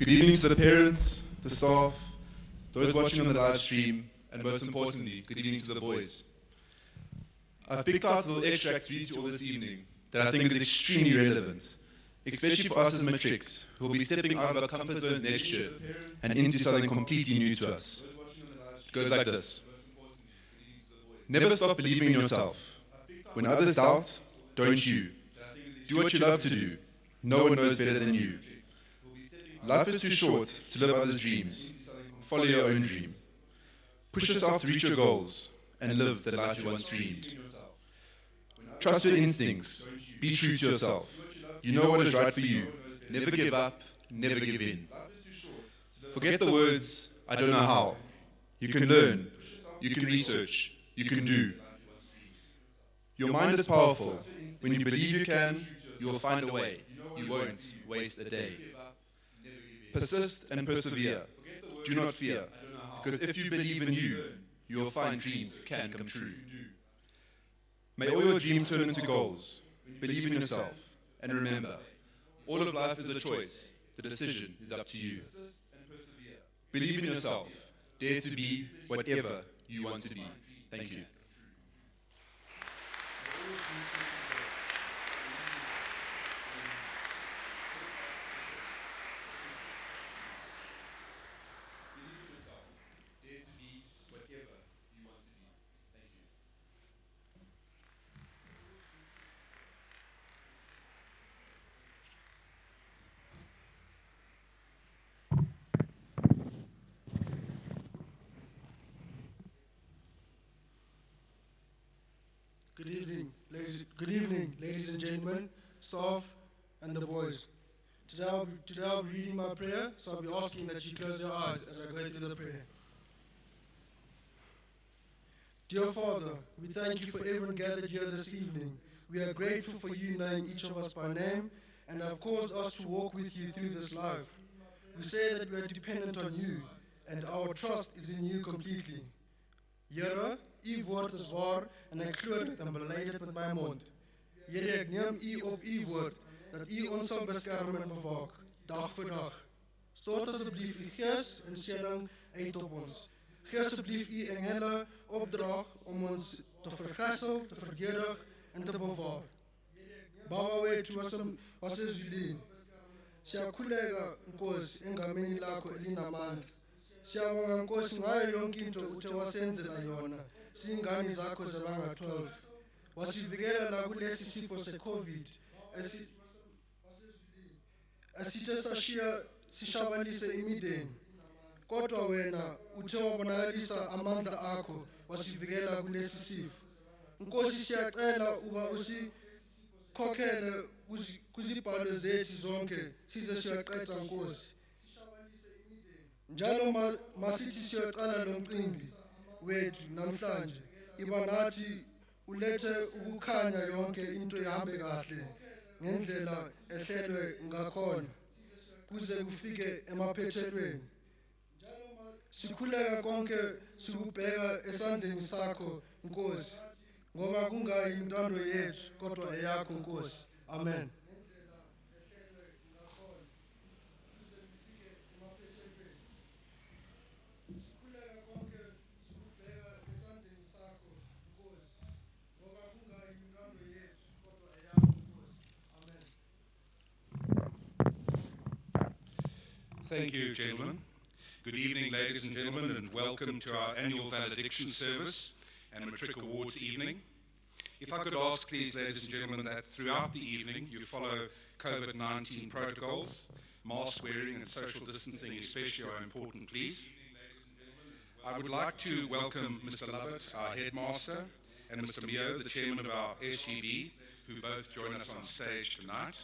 Good evening to the parents, the staff, those watching on the live stream, and most importantly, good evening to the boys. I've picked out a little extract for you all this evening that I think is extremely relevant, especially for us as matrics, who will be stepping out of our comfort zones next year and into something completely new to us. It goes like this. Never stop believing in yourself. When others doubt, don't you. Do what you love to do. No one knows better than you. Life is too short to live others' dreams. Follow your own dream. Push yourself to reach your goals and live the life you once dreamed. Trust your instincts. Be true to yourself. You know what is right for you. Never give up. Never give in. Forget the words, I don't know how. You can learn. You can research. You can do. Your mind is powerful. When you believe you can, you will find a way. You won't waste a day. Persist and persevere. Do not fear. Because if you believe in you, you will find dreams can come true. May all your dreams turn into goals. Believe in yourself. And remember, all of life is a choice. The decision is up to you. Believe in yourself. Dare to be whatever you want to be. Thank you. Good evening, ladies and gentlemen, staff, and the boys. Today I'll be reading my prayer, so I'll be asking that you close your eyes as I go through the prayer. Dear Father, we thank you for everyone gathered here this evening. We are grateful for you knowing each of us by name and have caused us to walk with you through this life. We say that we are dependent on you and our trust is in you completely. Here, u woord is waar en ek glo dit en bely dit met my mond. Here, ek neem u op u woord dat u ons sal beskerm en bewaak, dag vir dag. Stort asseblief u gees en seëning uit op ons. Gee asseblief u engele opdrag om ons te vergessel, te verdedig en te bewaar. Baba wethu wasezulwini, siyakhuleka Nkosi engameni lakho elinamandla. Siyabonga Nkosi ngayo yonke into uthe wasenzela yona. Singane zakho zabanga 12 wasivikela la kulesi sifo se-COVID asithe sishabalise imideni kodwa wena uthe wabonakalisa amandla akho wasivikela kulesi sifo. Nkosi siyacela uba usikhokhele kuzibhalo zethu zonke size siyaqeda Nkosi. Njalo masithi siyaqala lo mcimbi wethu namhlanje iba nathi ulethe ukukhanya yonke into ihambe kahle ngendlela ehlelwe ngakhona kuze kufike emaphethelweni. Sikhuleka konke sikubheka esandleni sakho Nkosi ngoba kungayi intando yethu kodwa eyakho Nkosi. Amen. Thank you, gentlemen. Good evening, ladies and gentlemen, and welcome to our annual Valediction service and Matric Awards evening. If I could ask, please, ladies and gentlemen, that throughout the evening you follow COVID-19 protocols, mask wearing and social distancing especially are important, please. I would like to welcome Mr. Lovett, our Headmaster, and Mr. Mio, the Chairman of our SGB, who both join us on stage tonight.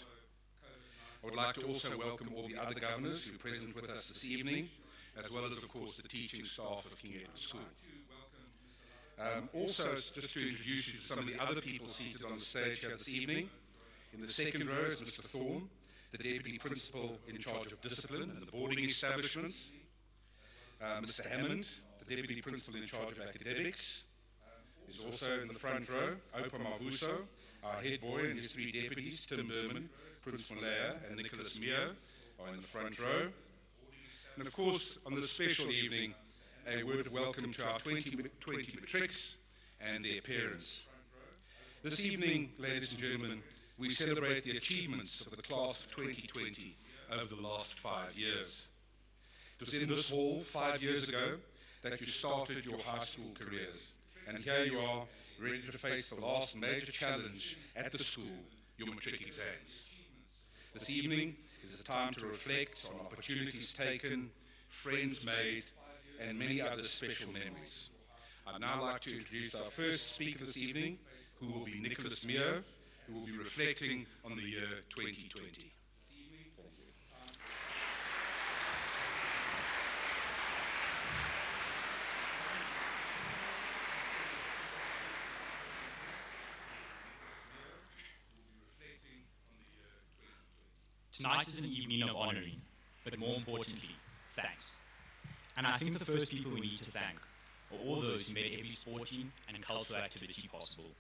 I would like to also welcome all the other governors who are present with us this evening, as well as, of course, the teaching staff of King Edward School. Also, just to introduce you to some of the other people seated on the stage here this evening, in the second row is Mr. Thorne, the Deputy Principal in charge of discipline and the boarding establishments, Mr. Hammond, the Deputy Principal in charge of academics, is also in the front row, Opa Mavuso, our head boy and his three deputies, Tim Berman, Prince Malaya and Nicholas Mio are in the front row. And of course, on this special evening, a word of welcome to our 2020 matrics and their parents. This evening, ladies and gentlemen, we celebrate the achievements of the class of 2020 over the last 5 years. It was in this hall 5 years ago that you started your high school careers. And here you are, ready to face the last major challenge at the school, your matric exams. This evening is a time to reflect on opportunities taken, friends made, and many other special memories. I'd now like to introduce our first speaker this evening, who will be Nicholas Mio, who will be reflecting on the year 2020. Tonight is an evening of honouring, but more importantly, thanks. And I think the first people we need to thank are all those who made every sporting and cultural activity possible.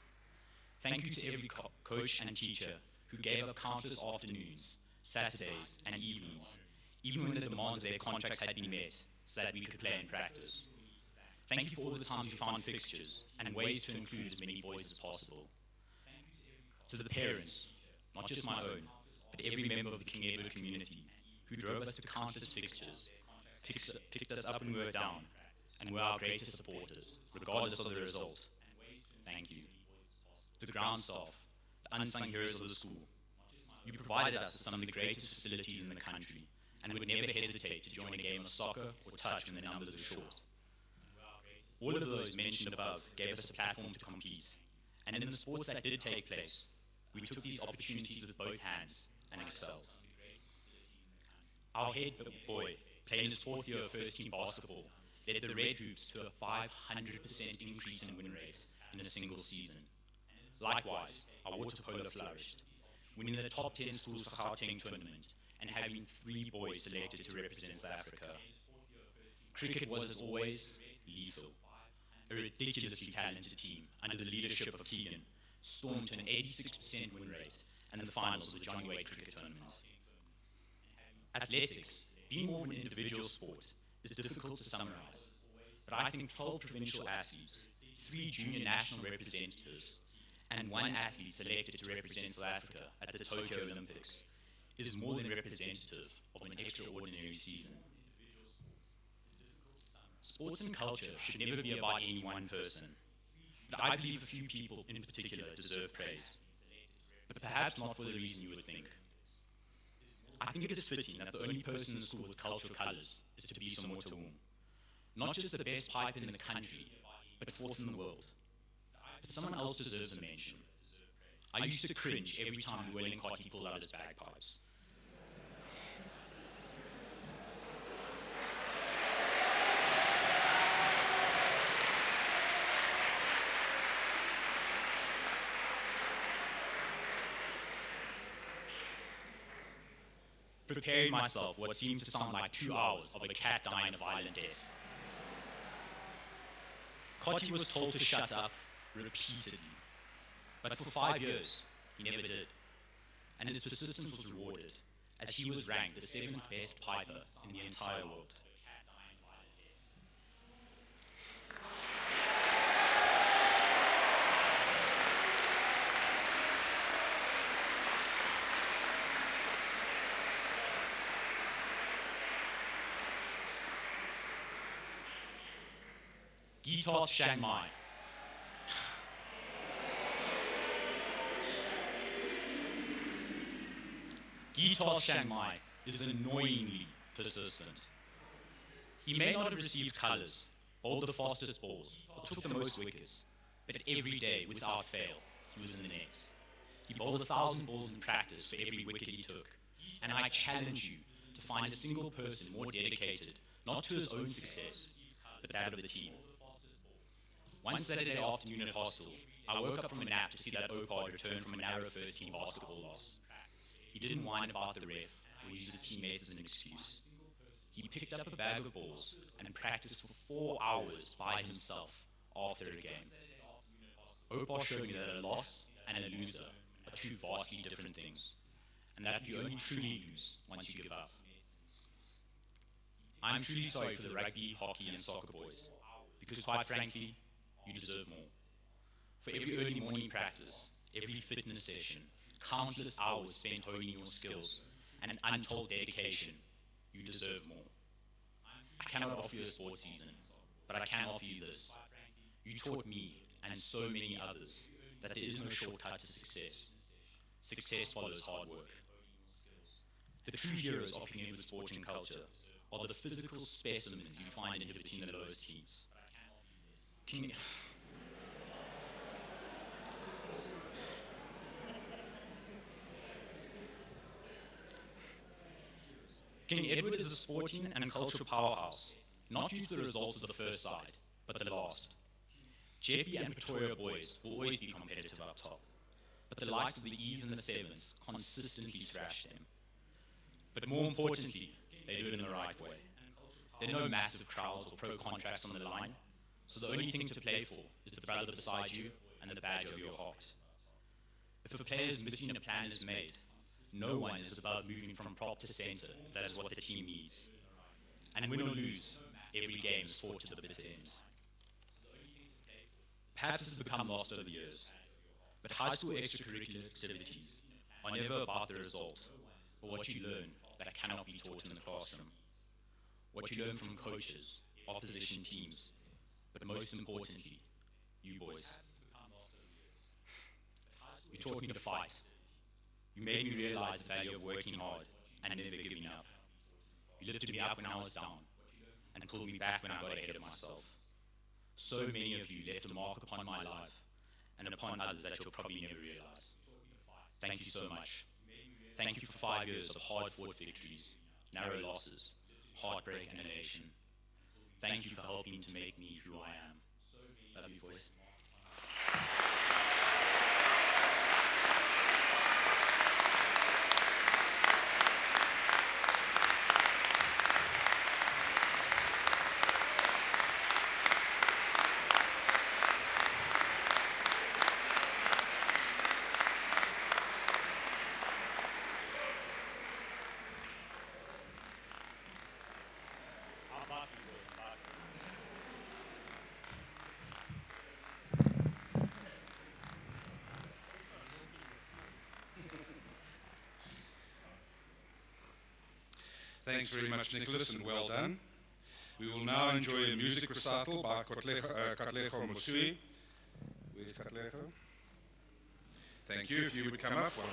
Thank you to every coach and teacher who gave up countless afternoons, Saturdays, and evenings, even when the demands of their contracts had been met, so that we could play and practice. Thank you for all the times we found fixtures and ways to include as many boys as possible. To the parents, not just my own, but every member of the King Edward community who drove us to countless fixtures, picked us up when we were down, and were our greatest supporters, regardless of the result. Thank you. To the ground staff, the unsung heroes of the school, you provided us with some of the greatest facilities in the country and would never hesitate to join a game of soccer or touch when the numbers were short. All of those mentioned above gave us a platform to compete, and in the sports that did take place, we took these opportunities with both hands and excelled. Our head boy, playing his 4th year of first-team basketball, led the Red Hoops to a 500% increase in win rate in a single season. Likewise, our water polo flourished, winning the top 10 schools for Gauteng tournament and having 3 boys selected to represent South Africa. Cricket was, as always, lethal. A ridiculously talented team under the leadership of Keegan stormed to an 86% win rate and the finals of the Johnny Wade Cricket Tournament. Athletics, being more of an individual sport, is difficult to summarize, but I think 12 provincial athletes, 3 junior national representatives, and 1 athlete selected to represent South Africa at the Tokyo Olympics is more than representative of an extraordinary season. Sports and culture should never be about any one person, but I believe a few people in particular deserve praise, but perhaps not for the reason you would think. I think it is fitting that the only person in the school with cultural colours is to be Somotoum, not just the best pipe in the country, but 4th in the world. But someone else deserves a mention. I used to cringe every time Llewellyn Cotti pulled out his bagpipes. Preparing myself for what seemed to sound like 2 hours of a cat dying a violent death. Cotti was told to shut up repeatedly, but for 5 years, he never did, and his persistence was rewarded, as he was ranked the 7th best piper in the entire world. Gitoth Chiang Mai. Gitoth Chiang Mai is annoyingly persistent. He may not have received colours, bowled the fastest balls, or took the most wickets, but every day, without fail, he was in the nets. He bowled 1,000 balls in practice for every wicket he took, and I challenge you to find a single person more dedicated, not to his own success, but that of the team. One Saturday afternoon at hostel, I woke up from a nap to see that Opard return from a narrow first-team basketball loss. He didn't whine about the ref or use his teammates as an excuse. He picked up a bag of balls and practiced for 4 hours by himself after a game. Opar showed me that a loss and a loser are 2 vastly different things, and that you only truly lose once you give up. I'm truly sorry for the rugby, hockey, and soccer boys, because quite frankly, you deserve more. For every early morning practice, every fitness session, countless hours spent honing your skills, and an untold dedication, you deserve more. I cannot offer you a sports season, but I can offer you this. You taught me, and so many others, that there is no shortcut to success. Success follows hard work. The true heroes of King Edward's sporting culture are the physical specimens you find inhibiting the lowest teams. King Edward is a sporting and cultural powerhouse, not due to the results of the first side, but the last. Jeppe and Pretoria boys will always be competitive up top, but the likes of the E's and the Sevens consistently thrash them. But more importantly, they do it in the right way. There are no massive crowds or pro contracts on the line, so the only thing to play for is the brother beside you and the badge of your heart. If a player is missing, a plan is made. No one is above moving from prop to centre if that is what the team needs. And win or lose, every game is fought to the bitter end. Perhaps this has become lost over the years, but high school extracurricular activities are never about the result, but what you learn that cannot be taught in the classroom. What you learn from coaches, opposition teams, but most importantly, you boys. You taught me to fight. You made me realize the value of working hard and never giving up. You lifted me up when I was down and pulled me back when I got ahead of myself. So many of you left a mark upon my life and upon others that you'll probably never realize. Thank you so much. Thank you for 5 years of hard-fought victories, narrow losses, heartbreak, and elation. Thank you for helping to make me who I am. Love you, boys. Thanks very much, Nicholas, and well done. We will now enjoy a music recital by Katlego Mosui. Where's Katlego? Thank you. If you would come up. Well.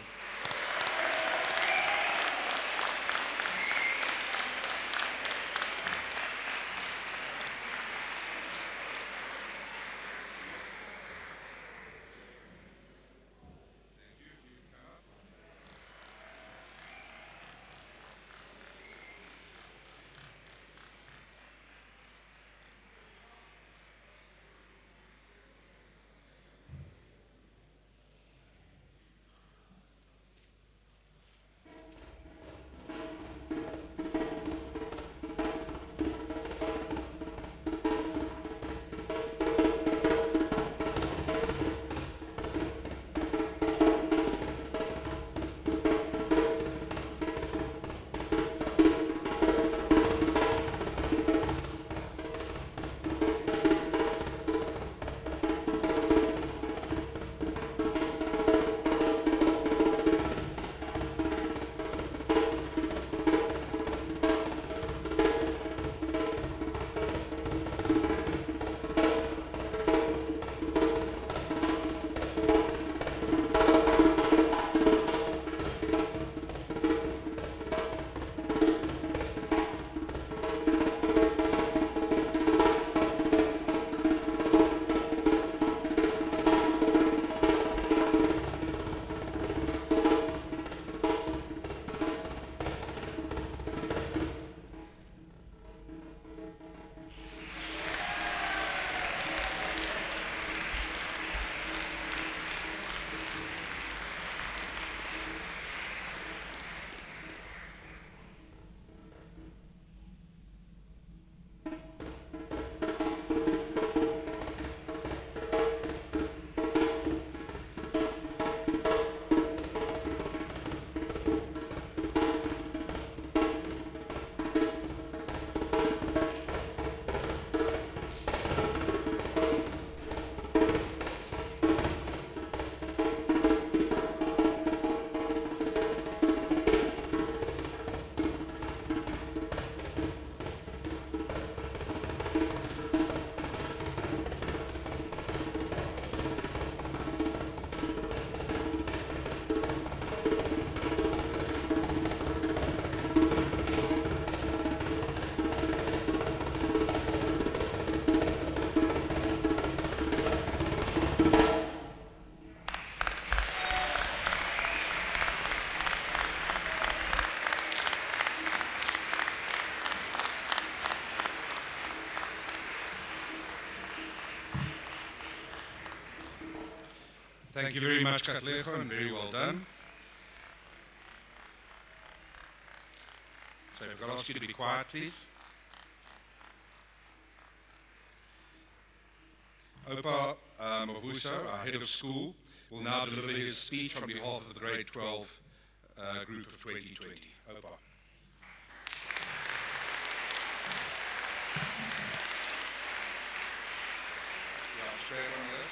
Thank you very much, Katlego, and very well done. So if I could ask you to be quiet, please. Opa Mavuso, our head of school, will now deliver his speech on behalf of the grade 12 group of 2020. Opa. Yeah, straight on this.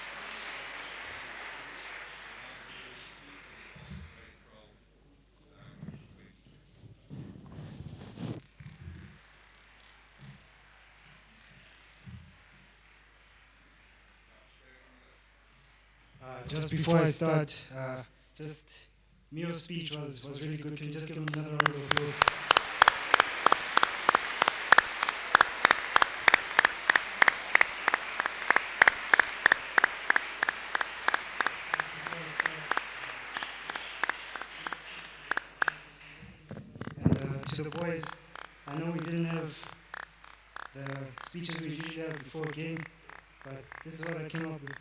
Just before I start, just Mio's speech was really good. Can you just give him another round of applause? And to the boys, I know we didn't have the speeches we usually have before a game, but this is what I came up with.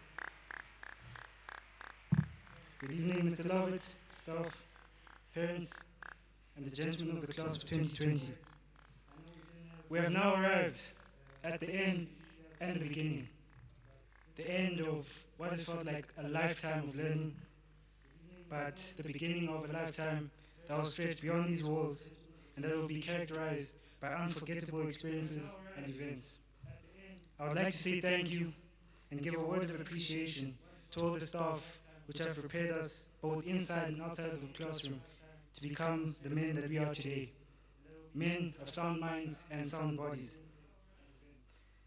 Good evening, Mr. Lovett, staff, parents, and the gentlemen of the class of 2020. We have now arrived at the end and the beginning. The end of what has felt like a lifetime of learning, but the beginning of a lifetime that will stretch beyond these walls and that will be characterized by unforgettable experiences and events. I would like to say thank you and give a word of appreciation to all the staff which have prepared us, both inside and outside of the classroom, to become the men that we are today, men of sound minds and sound bodies.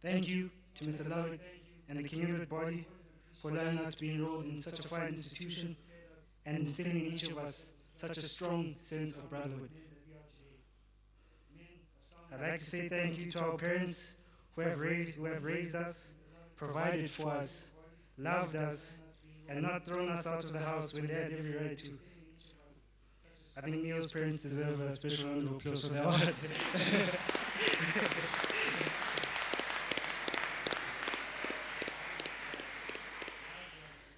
Thank you to Mr. Lovett and the King Edward body for allowing us to be enrolled in such a fine institution and instilling in each of us such a strong sense of brotherhood. I'd like to say thank you to our parents who have raised us, provided for us, loved us, and not thrown us out of the house when they had every right to. I think Mio's parents deserve a special round of applause for that one.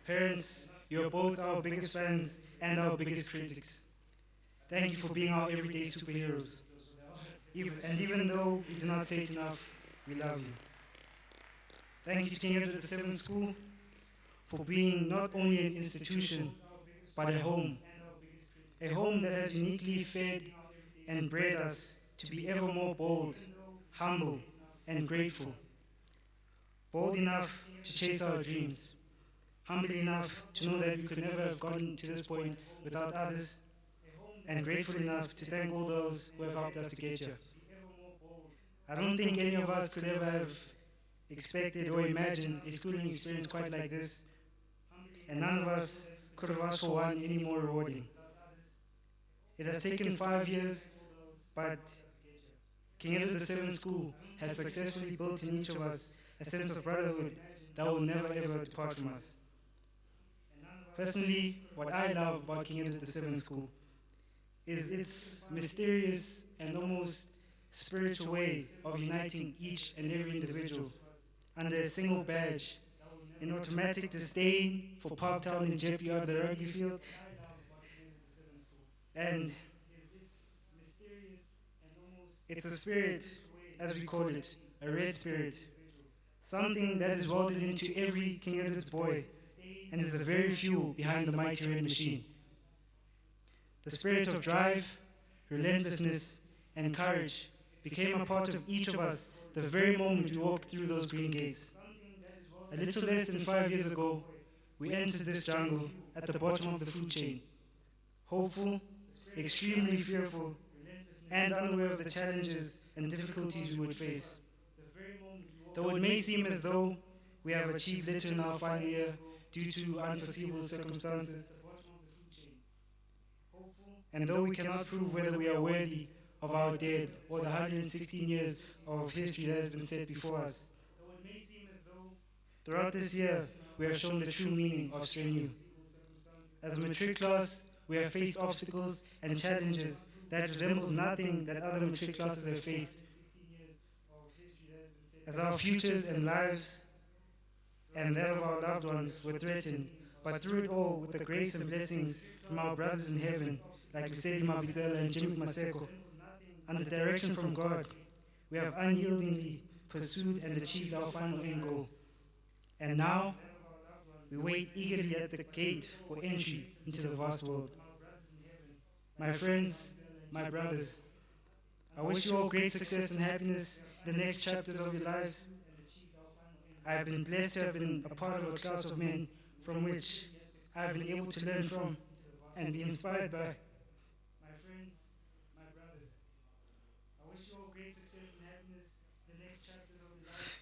Parents, you're both our biggest fans and our biggest critics. Thank you for being our everyday superheroes. And even though we do not say it enough, we love you. Thank you to King Edward VII School for being not only an institution, but a home that has uniquely fed and bred us to be ever more bold, humble, and grateful. Bold enough to chase our dreams, humble enough to know that we could never have gotten to this point without others, and grateful enough to thank all those who have helped us to get here. I don't think any of us could ever have expected or imagined a schooling experience quite like this, and none of us could have asked for one any more rewarding. It has taken 5 years, but King Edward VII School has successfully built in each of us a sense of brotherhood that will never ever depart from us. Personally, what I love about King Edward VII School is its mysterious and almost spiritual way of uniting each and every individual under a single badge, in automatic disdain for Parktown and Jeppe out of the rugby field. And it's a spirit, as we call it, a red spirit, something that is welded into every King Edward's boy and is the very fuel behind the mighty red machine. The spirit of drive, relentlessness, and courage became a part of each of us the very moment we walked through those green gates. A little less than 5 years ago, we entered this jungle at the bottom of the food chain, hopeful, extremely fearful, and unaware of the challenges and difficulties we would face. Though it may seem as though we have achieved little in our final year due to unforeseeable circumstances, and though we cannot prove whether we are worthy of our dead or the 116 years of history that has been set before us, throughout this year, we have shown the true meaning of strenuous. As a matric class, we have faced obstacles and challenges that resembles nothing that other matric classes have faced. As our futures and lives and that of our loved ones were threatened but through it all, with the grace and blessings from our brothers in heaven, like Lisedi Mabitela and Jimmy Maseko, under direction from God, we have unyieldingly pursued and achieved our final end goal. And now, we wait eagerly at the gate for entry into the vast world. My friends, my brothers, I wish you all great success and happiness in the next chapters of your lives. I have been blessed to have been a part of a class of men from which I have been able to learn from and be inspired by. My friends, my brothers, I wish you all great success and happiness in the next chapters of your life.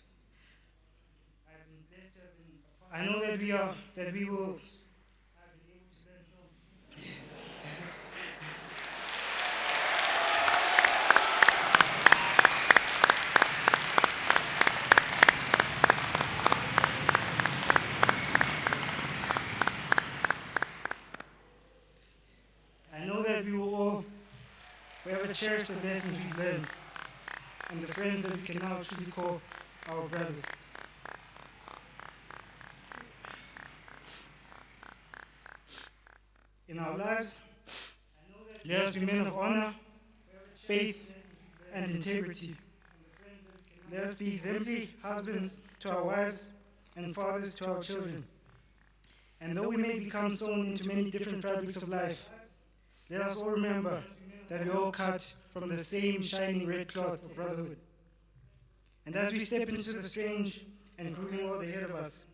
I have been blessed to have been a part. I know that we will. I've been able to learn from. I know that we will all forever cherish the lessons we've learned and the friends that we can now truly call our brothers. In our lives, let us be men of honor, faith, and integrity. Let us be exemplary husbands to our wives and fathers to our children. And though we may become sewn into many different fabrics of life, let us all remember that we all cut from the same shining red cloth of brotherhood. And as we step into the strange and grueling world ahead of us,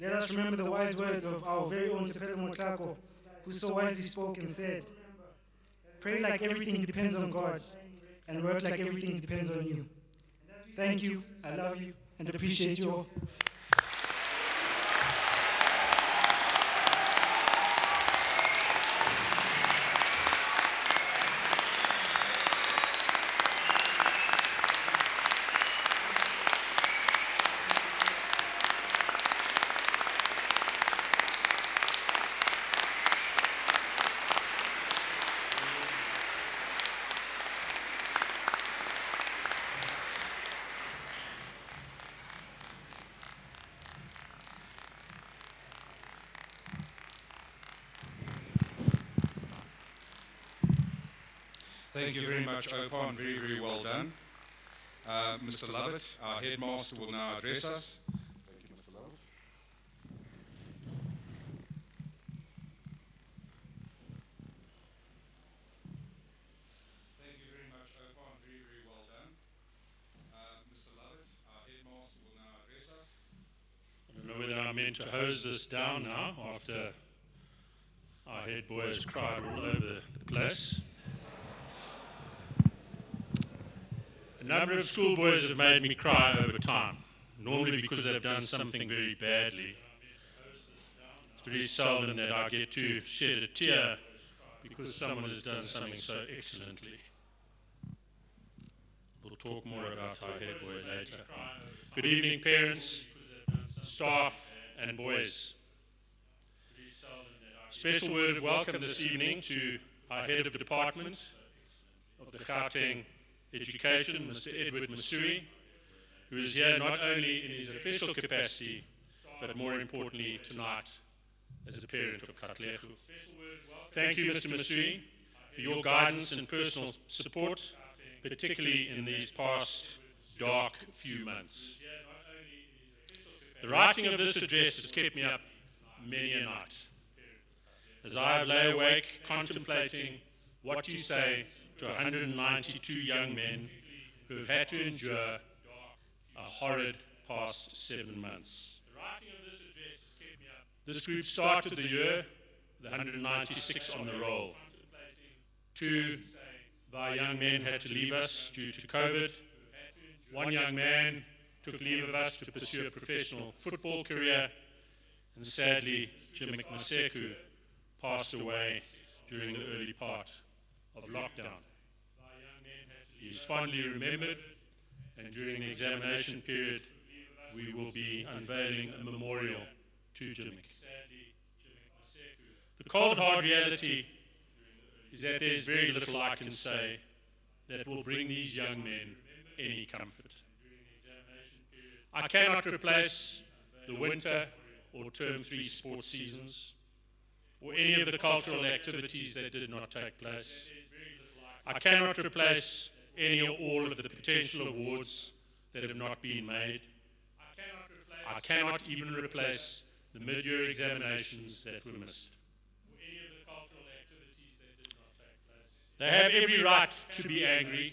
let us remember the wise words of our very own Tepelo Motlako, who so wisely spoke and said, "Pray like everything depends on God, and work like everything depends on you." Thank you, I love you, and appreciate you all. Thank you very much, Opon. Very, very well done. Mr. Lovett, our headmaster, will now address us. Thank you, Mr. Lovett. Thank you very much, Opon. Very, very well done. Mr. Lovett, our headmaster, will now address us. I don't know whether I'm meant to hose this down now after our head boy has cried all over the place. A number of schoolboys have made me cry over time, normally because they've done something very badly. It's very seldom that I get to shed a tear because someone has done something so excellently. We'll talk more about our head boy later. Good evening, parents, staff, and boys. Special word of welcome this evening to our head of department of the Gauteng Education, Mr. Edward Masui, who is here not only in his official capacity, but more importantly tonight as a parent of Katlego. Thank you, Mr. Masui, for your guidance and personal support, particularly in these past dark few months. The writing of this address has kept me up many a night, as I lay awake contemplating what you say to 192 young men who have had to endure a horrid past 7 months. This group started the year, the 196 on the roll. 2 of our young men had to leave us due to COVID. 1 young man took leave of us to pursue a professional football career. And sadly, Jim Maseku passed away during the early part of lockdown. He is fondly remembered, and during the examination period, we will be unveiling a memorial to Jimmick. The cold, hard reality is that there is very little I can say that will bring these young men any comfort. I cannot replace the winter or Term 3 sports seasons, or any of the cultural activities that did not take place. I cannot replace any or all of the potential awards that have not been made. I cannot even replace the mid-year examinations that were missed. They have every right to be angry.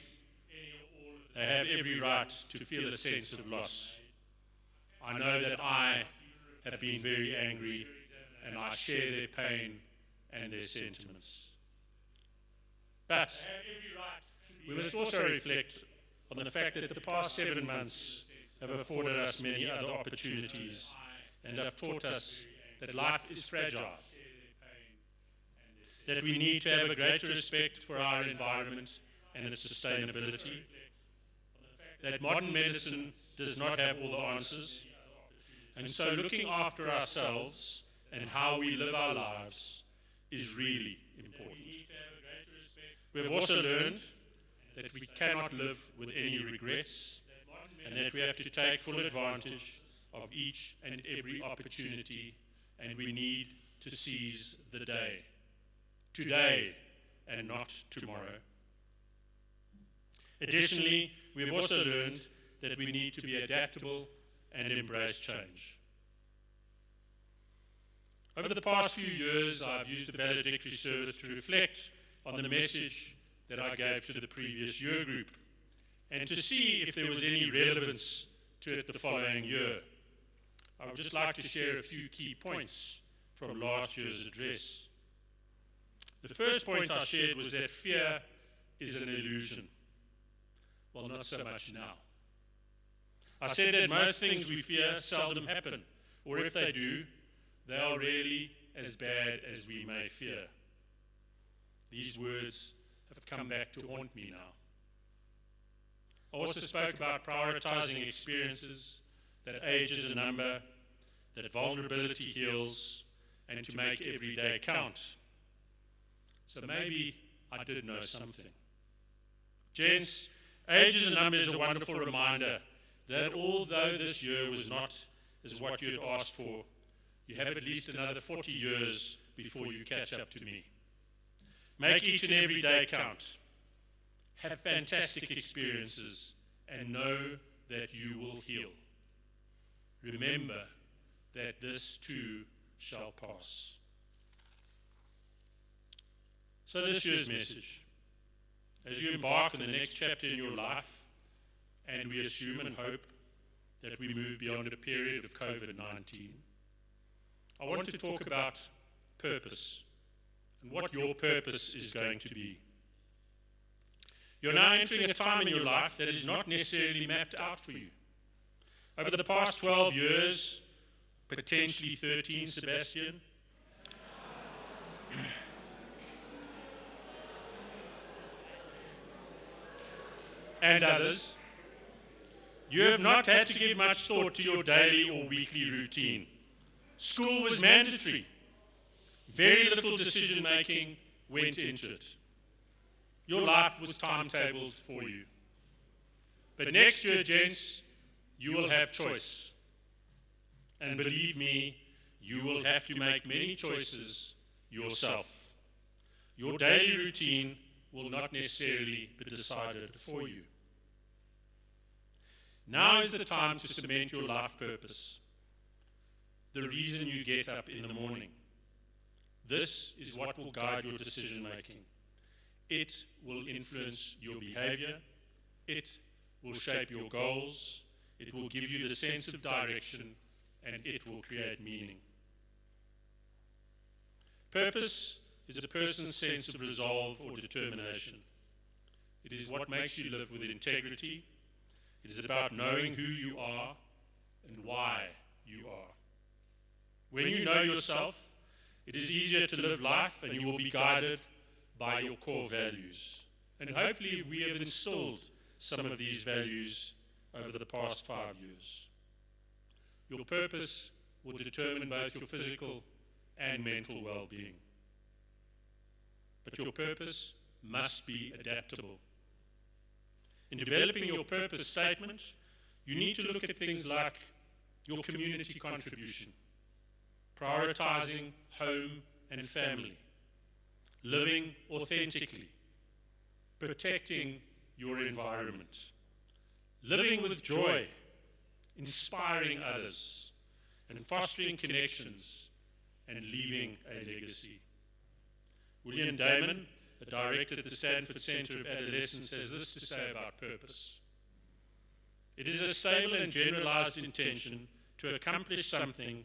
They have every right to feel a sense of loss. I know that I have been very angry, and I share their pain and their sentiments. But we must also reflect on the fact that the past 7 months have afforded us many other opportunities and have taught us that life is fragile, that we need to have a greater respect for our environment and its sustainability, that modern medicine does not have all the answers, and so looking after ourselves and how we live our lives is really important. We have also learned that we cannot live with any regrets, and that we have to take full advantage of each and every opportunity, and we need to seize the day. Today and not tomorrow. Additionally, we have also learned that we need to be adaptable and embrace change. Over the past few years, I've used the valedictory service to reflect on the message that I gave to the previous year group and to see if there was any relevance to it the following year. I would just like to share a few key points from last year's address. The first point I shared was that fear is an illusion. Well, not so much now. I said that most things we fear seldom happen, or if they do, they are rarely as bad as we may fear. These words have come back to haunt me now. I also spoke about prioritizing experiences, that age is a number, that vulnerability heals, and to make every day count. So maybe I did know something. Gents, age is a number is a wonderful reminder that although this year was not as what you had asked for, you have at least another 40 years before you catch up to me. Make each and every day count. Have fantastic experiences and know that you will heal. Remember that this too shall pass. So this year's message, as you embark on the next chapter in your life, and we assume and hope that we move beyond a period of COVID-19, I want to talk about purpose and what your purpose is going to be. You're now entering a time in your life that is not necessarily mapped out for you. Over the past 12 years, potentially 13, Sebastian, and others, you have not had to give much thought to your daily or weekly routine. School was mandatory. Very little decision-making went into it. Your life was timetabled for you. But next year, gents, you will have choice. And believe me, you will have to make many choices yourself. Your daily routine will not necessarily be decided for you. Now is the time to cement your life purpose, the reason you get up in the morning. This is what will guide your decision making. It will influence your behavior. It will shape your goals. It will give you the sense of direction, and it will create meaning. Purpose is a person's sense of resolve or determination. It is what makes you live with integrity. It is about knowing who you are and why you are. When you know yourself, it is easier to live life, and you will be guided by your core values. And hopefully we have instilled some of these values over the past 5 years. Your purpose will determine both your physical and mental well-being. But your purpose must be adaptable. In developing your purpose statement, you need to look at things like your community contribution, prioritizing home and family, living authentically, protecting your environment, living with joy, inspiring others, and fostering connections and leaving a legacy. William Damon, a director at the Stanford Center of Adolescence, has this to say about purpose. It is a stable and generalized intention to accomplish something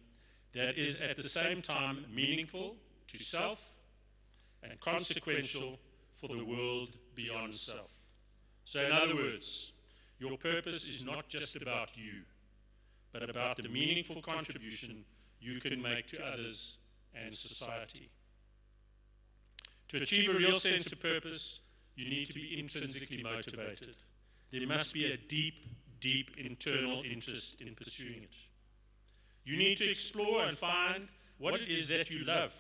that is at the same time meaningful to self and consequential for the world beyond self. So in other words, your purpose is not just about you, but about the meaningful contribution you can make to others and society. To achieve a real sense of purpose, you need to be intrinsically motivated. There must be a deep, deep internal interest in pursuing it. You need to explore and find what it is that you love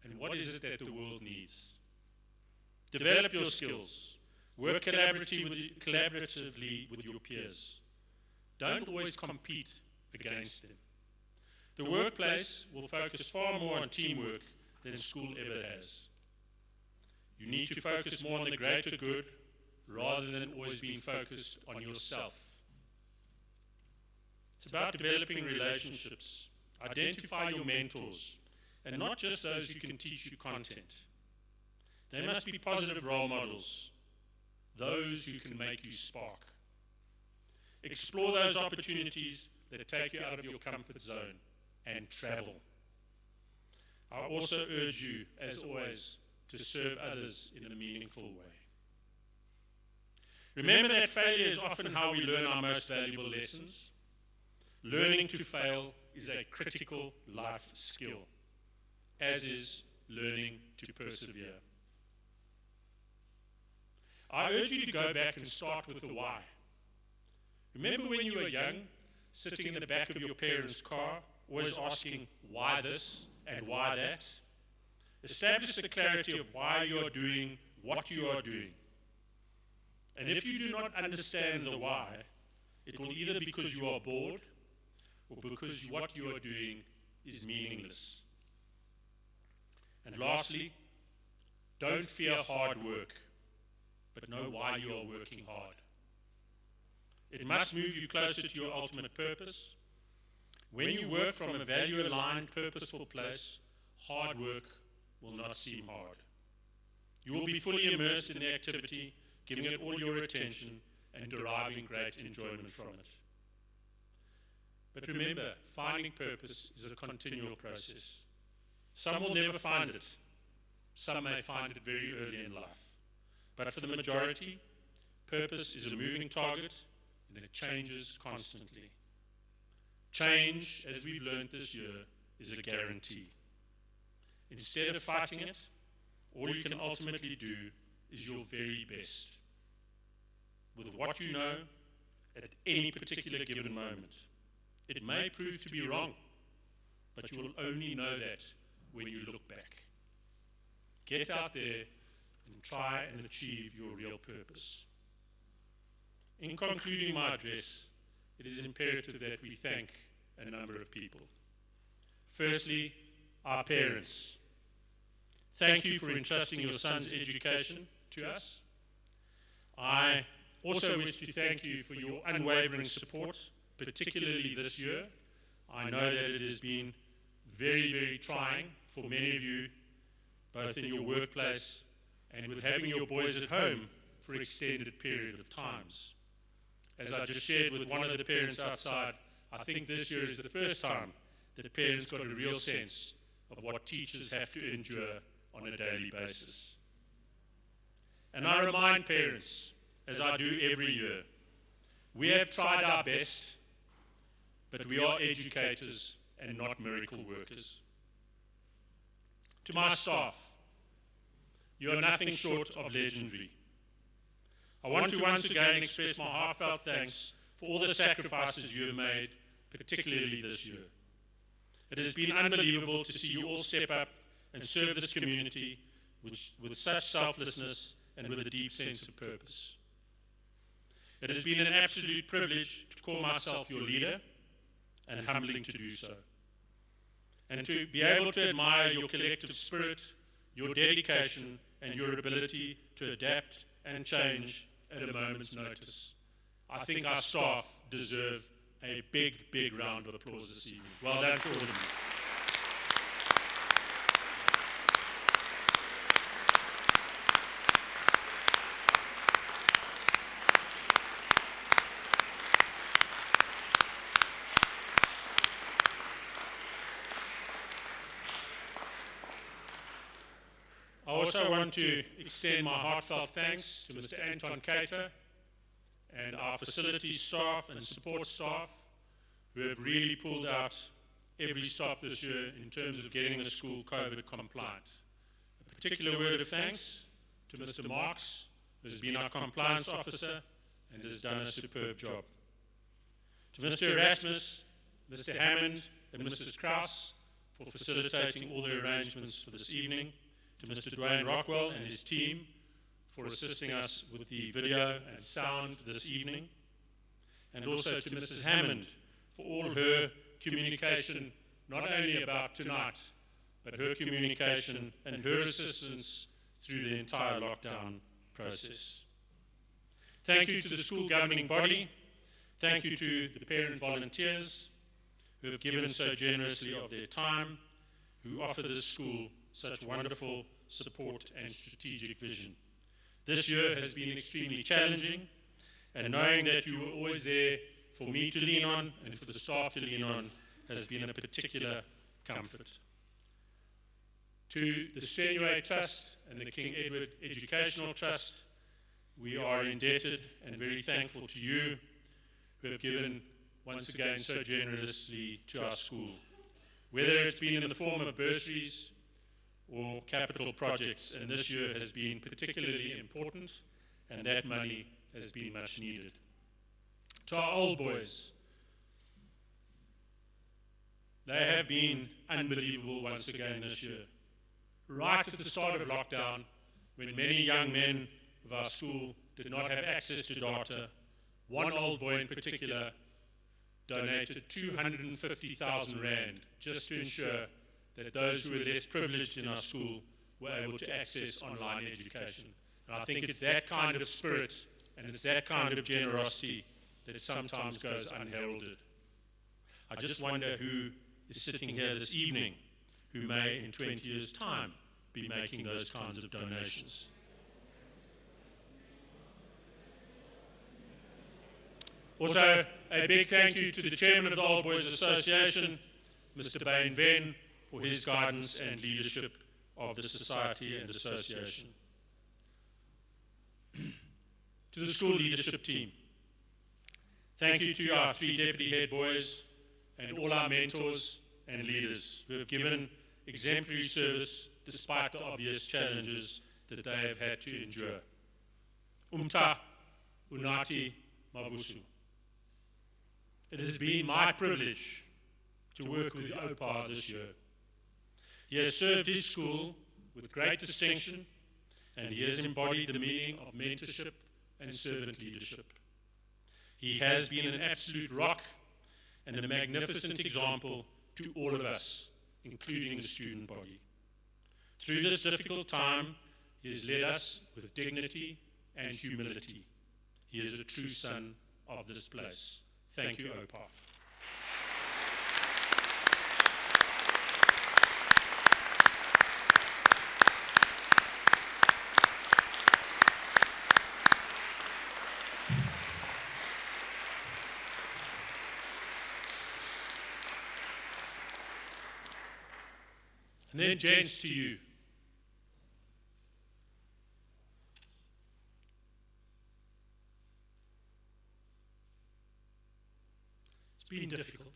and what is it that the world needs. Develop your skills. Work collaboratively with your peers. Don't always compete against them. The workplace will focus far more on teamwork than school ever has. You need to focus more on the greater good rather than always being focused on yourself. It's about developing relationships. Identify your mentors, and not just those who can teach you content. They must be positive role models, those who can make you spark. Explore those opportunities that take you out of your comfort zone and travel. I also urge you, as always, to serve others in a meaningful way. Remember that failure is often how we learn our most valuable lessons. Learning to fail is a critical life skill, as is learning to persevere. I urge you to go back and start with the why. Remember when you were young, sitting in the back of your parents' car, always asking, why this and why that? Establish the clarity of why you are doing what you are doing. And if you do not understand the why, it will either be because you are bored or because what you are doing is meaningless. And lastly, don't fear hard work, but know why you are working hard. It must move you closer to your ultimate purpose. When you work from a value-aligned, purposeful place, hard work will not seem hard. You will be fully immersed in the activity, giving it all your attention and deriving great enjoyment from it. But remember, finding purpose is a continual process. Some will never find it. Some may find it very early in life. But for the majority, purpose is a moving target and it changes constantly. Change, as we've learned this year, is a guarantee. Instead of fighting it, all you can ultimately do is your very best, with what you know at any particular given moment. It may prove to be wrong, but you will only know that when you look back. Get out there and try and achieve your real purpose. In concluding my address, it is imperative that we thank a number of people. Firstly, our parents. Thank you for entrusting your son's education to us. I also wish to thank you for your unwavering support, particularly this year. I know that it has been very, very trying for many of you, both in your workplace and with having your boys at home for an extended period of times. As I just shared with one of the parents outside, I think this year is the first time that parents got a real sense of what teachers have to endure on a daily basis. And I remind parents, as I do every year, we have tried our best, but we are educators and not miracle workers. To my staff, you are nothing short of legendary. I want to once again express my heartfelt thanks for all the sacrifices you have made, particularly this year. It has been unbelievable to see you all step up and serve this community with such selflessness and with a deep sense of purpose. It has been an absolute privilege to call myself your leader, and humbling to do so. and to be able to admire your collective spirit, your dedication, and your ability to adapt and change at a moment's notice. I think our staff deserve a big, big round of applause this evening. Well done to all of you. I also want to extend my heartfelt thanks to Mr. Anton Cater and our facility staff and support staff who have really pulled out every stop this year in terms of getting the school COVID compliant. A particular word of thanks to Mr. Marks, who has been our compliance officer and has done a superb job. To Mr. Erasmus, Mr. Hammond and Mrs. Krause for facilitating all the arrangements for this evening. To Mr. Dwayne Rockwell and his team for assisting us with the video and sound this evening, and also to Mrs. Hammond for all her communication, not only about tonight, but her communication and her assistance through the entire lockdown process. Thank you to the school governing body. Thank you to the parent volunteers who have given so generously of their time, who offer this school such wonderful support and strategic vision. This year has been extremely challenging, and knowing that you were always there for me to lean on and for the staff to lean on has been a particular comfort. To the Strenway Trust and the King Edward Educational Trust, we are indebted and very thankful to you who have given once again so generously to our school, whether it's been in the form of bursaries or capital projects, and this year has been particularly important, and that money has been much needed. To our old boys, they have been unbelievable once again this year. Right at the start of lockdown, when many young men of our school did not have access to data, one old boy in particular donated 250,000 rand just to ensure that those who were less privileged in our school were able to access online education. And I think it's that kind of spirit and it's that kind of generosity that sometimes goes unheralded. I just wonder who is sitting here this evening who may in 20 years' time be making those kinds of donations. Also, a big thank you to the chairman of the Old Boys Association, Mr. Bain Venn, for his guidance and leadership of the society and association. To the school leadership team, thank you to our 3 deputy head boys and all our mentors and leaders who have given exemplary service despite the obvious challenges that they have had to endure. Umta Unati Mavusu. It has been my privilege to work with Opa this year. He has served his school with great distinction, and he has embodied the meaning of mentorship and servant leadership. He has been an absolute rock and a magnificent example to all of us, including the student body. Through this difficult time, he has led us with dignity and humility. He is a true son of this place. Thank you, Opa. And then, gents, to you. It's been difficult.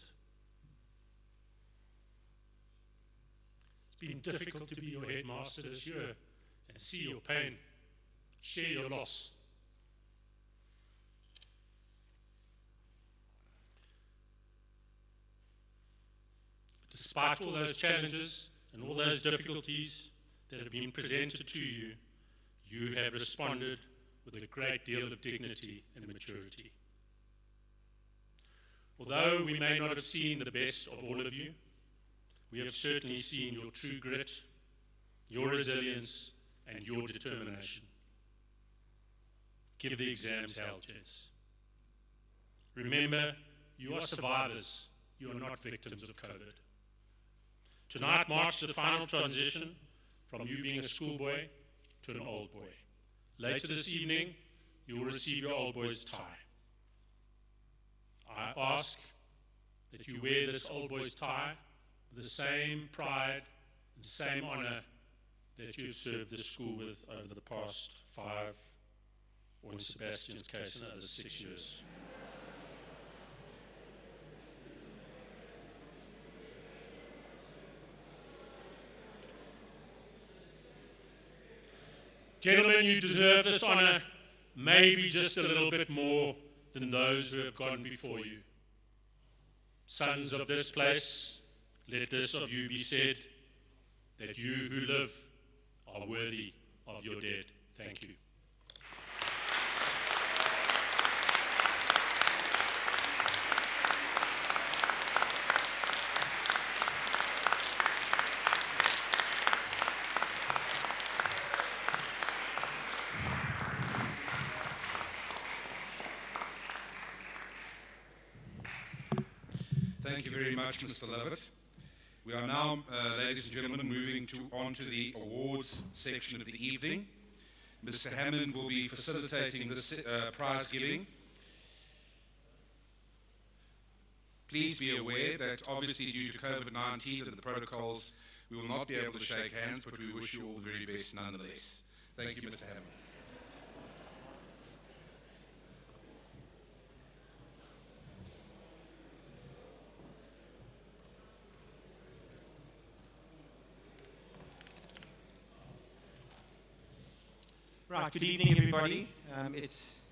It's been difficult to be your headmaster this year and see your pain, share your loss. Despite all those challenges and all those difficulties that have been presented to you, you have responded with a great deal of dignity and maturity. Although we may not have seen the best of all of you, we have certainly seen your true grit, your resilience, and your determination. Give the exams hell, gents. Remember, you are survivors. You are not victims of COVID. Tonight marks the final transition from you being a schoolboy to an old boy. Later this evening, you will receive your old boy's tie. I ask that you wear this old boy's tie with the same pride and same honor that you've served this school with over the past 5, or in Sebastian's case, another 6 years. Gentlemen, you deserve this honor, maybe just a little bit more than those who have gone before you. Sons of this place, let this of you be said, that you who live are worthy of your dead. Thank you. Thank you very much, Mr. Lovett. We are now, ladies and gentlemen, moving on to the awards section of the evening. Mr. Hammond will be facilitating this prize giving. Please be aware that obviously due to COVID-19 and the protocols, we will not be able to shake hands, but we wish you all the very best nonetheless. Thank you, Mr. Hammond. Right, good evening, everybody. It's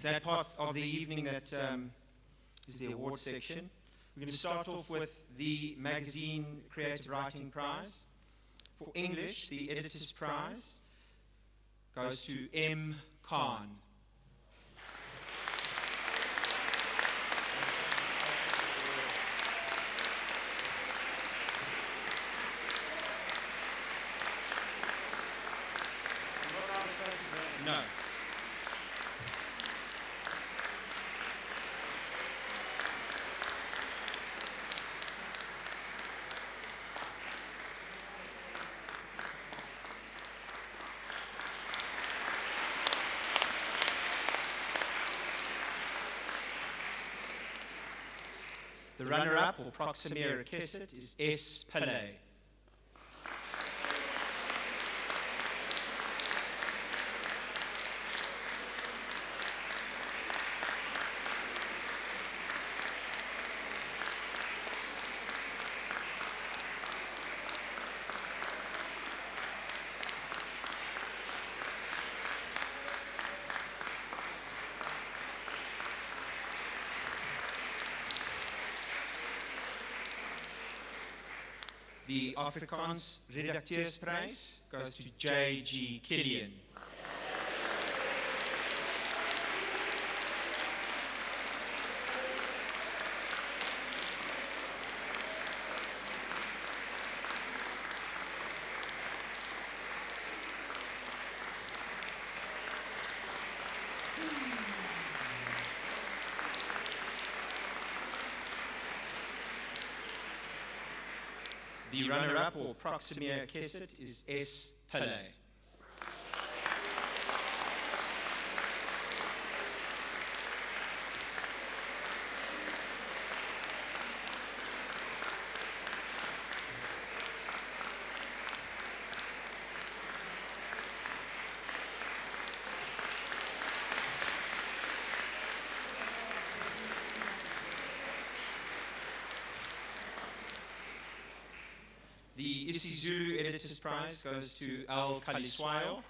that part of the evening that is the awards section. We're going to start off with the Magazine Creative Writing Prize. For English, the Editor's Prize goes to M. Khan. No. The runner-up, or proximia requisite, is S. Pillay. The Afrikaans Redakteursprys goes to J.G. Killian. The runner-up, or proximia requisite, is S. Pillay. The isiZulu Editor's Prize goes to Al Khaliswayo.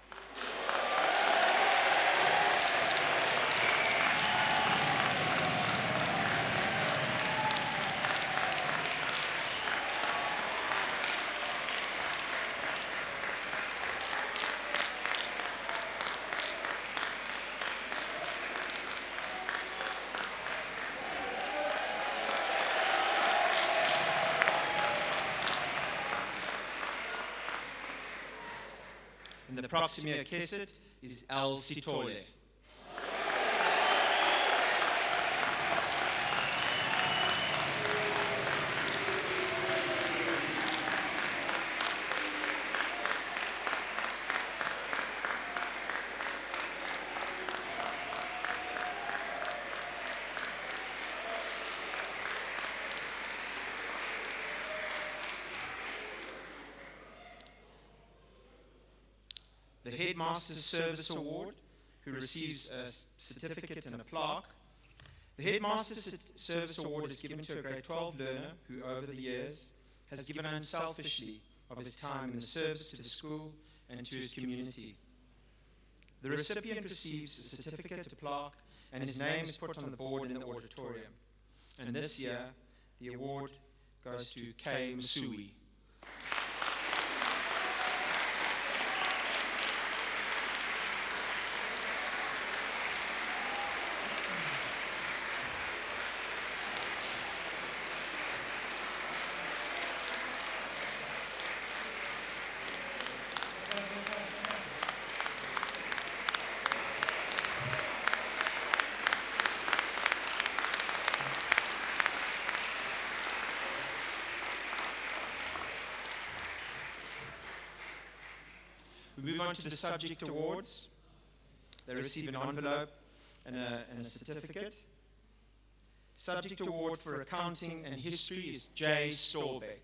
and the Proximia Kesset is El Sitole. The Headmaster's Service Award, who receives a certificate and a plaque. The Headmaster's Service Award is given to a grade 12 learner who, over the years, has given unselfishly of his time in the service to the school and to his community. The recipient receives a certificate, a plaque, and his name is put on the board in the auditorium. And this year, the award goes to K. Masui. We move on to the subject awards. They receive an envelope and a certificate. Subject award for accounting and history is J. Storbeck.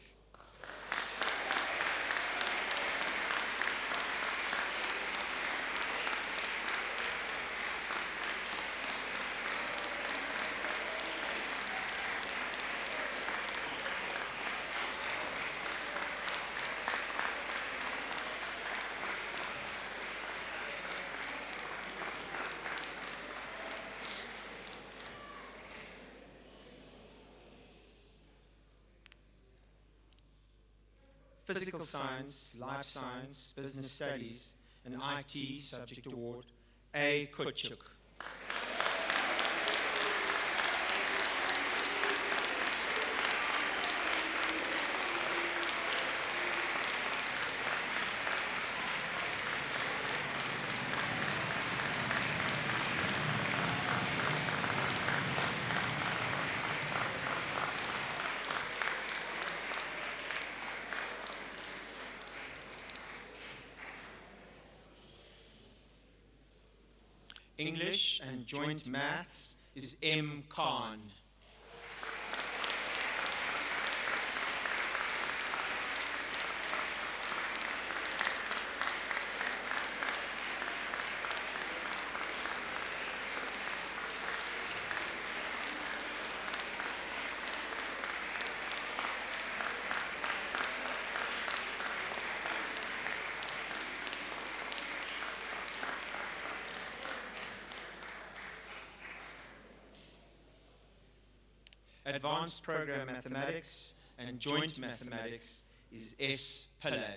Physical science, life science, business studies, and IT subject award, A. Kutchuk. English and Joint Maths is M. Khan. Advanced Program Mathematics and Joint Mathematics is S. Pillay.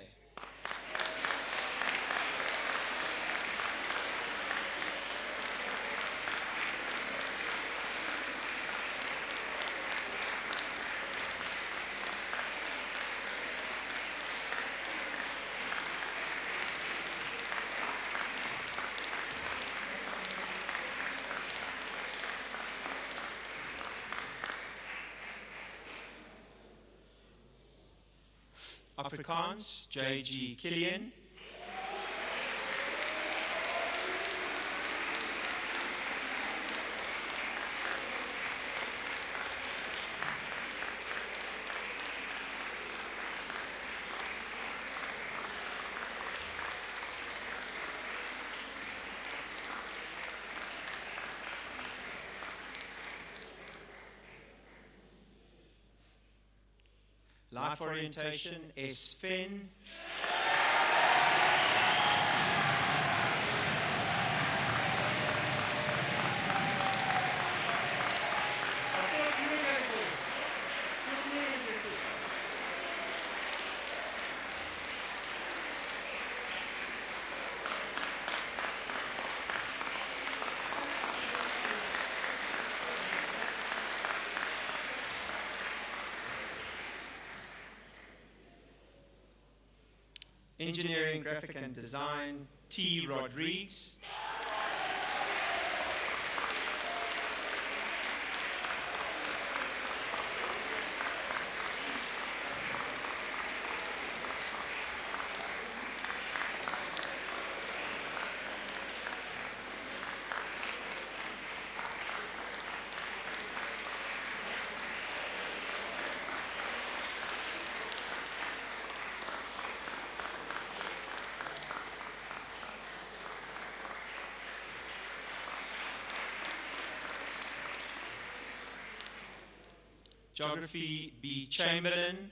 Afrikaans, J.G. Killian. Life Orientation, S. Finn. Engineering, Graphic and Design, T. Rodriguez. Geography, B. Chamberlain.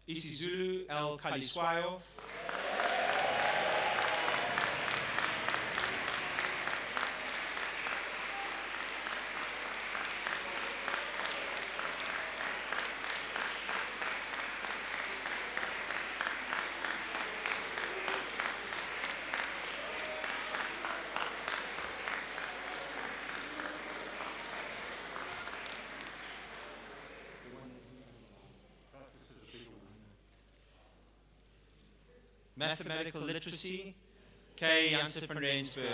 Isizulu L. Kaliswayo. Mathematical Literacy, K. Janssen van Rensburg.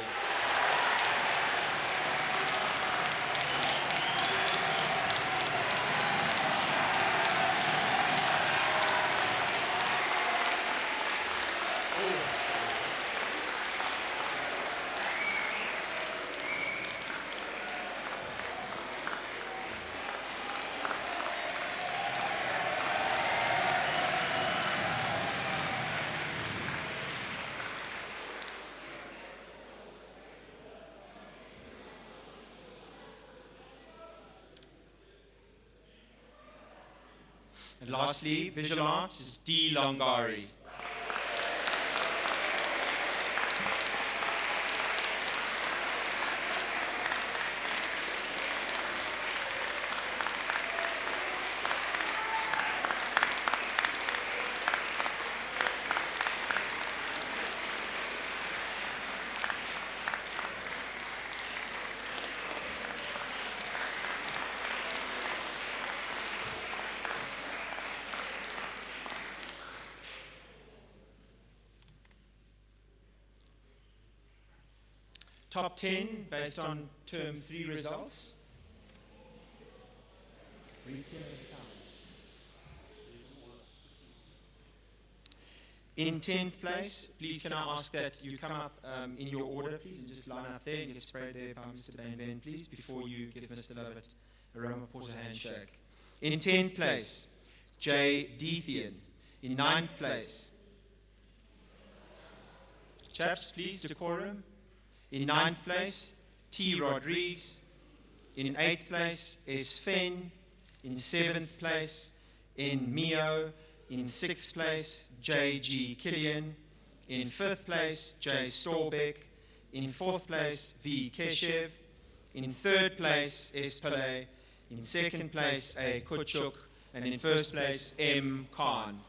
And lastly, Visual Arts is D. Longari. Top 10 based on term 3 results. In 10th place, please can I ask that you come up in your order, please, and just line up there and get sprayed there by Mr. Bain, please, before you give Mr. Lovett a Ramaphosa handshake. In 10th place, J. Deathian. In 9th place, chaps, please, decorum. In 9th place, T. Rodriguez. In 8th place, S. Fenn. In 7th place, N. Mio. In 6th place, J. G. Killian. In 5th place, J. Storbeck. In 4th place, V. Keshev. In 3rd place, S. Pillay. In 2nd place, A. Kutchuk. And in 1st place, M. Khan.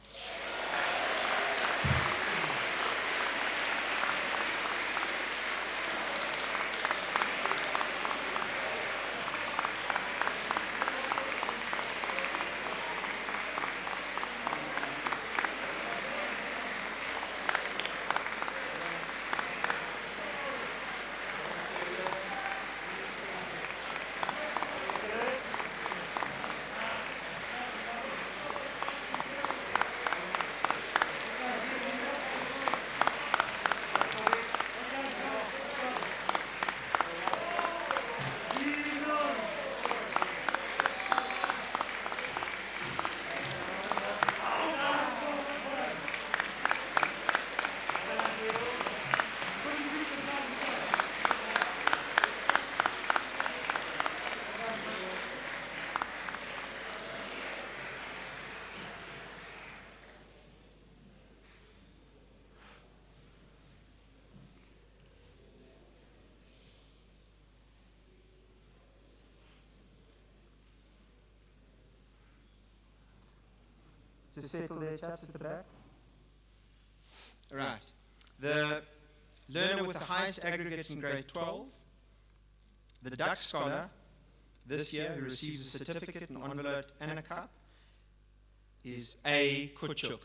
Just settle there, chaps at the back. Right. The learner with the highest aggregate in grade 12, the Dutch scholar this year who receives a certificate, an envelope, and a cup, is A. Kutchuk.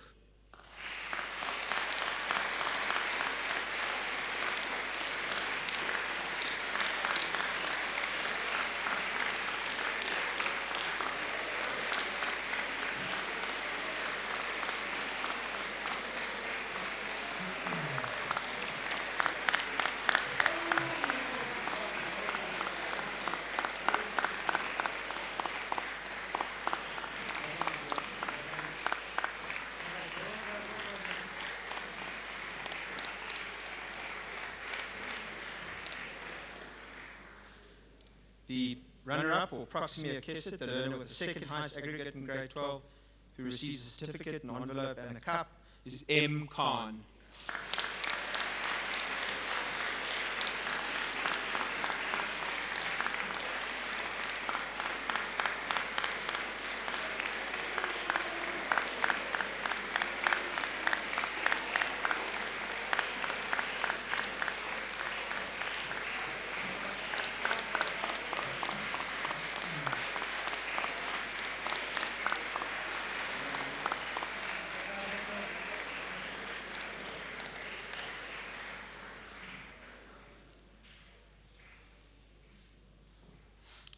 The runner-up, or proximia Kesset, the learner with the second highest aggregate in grade 12, who receives a certificate, an envelope, and a cup, is M. Khan.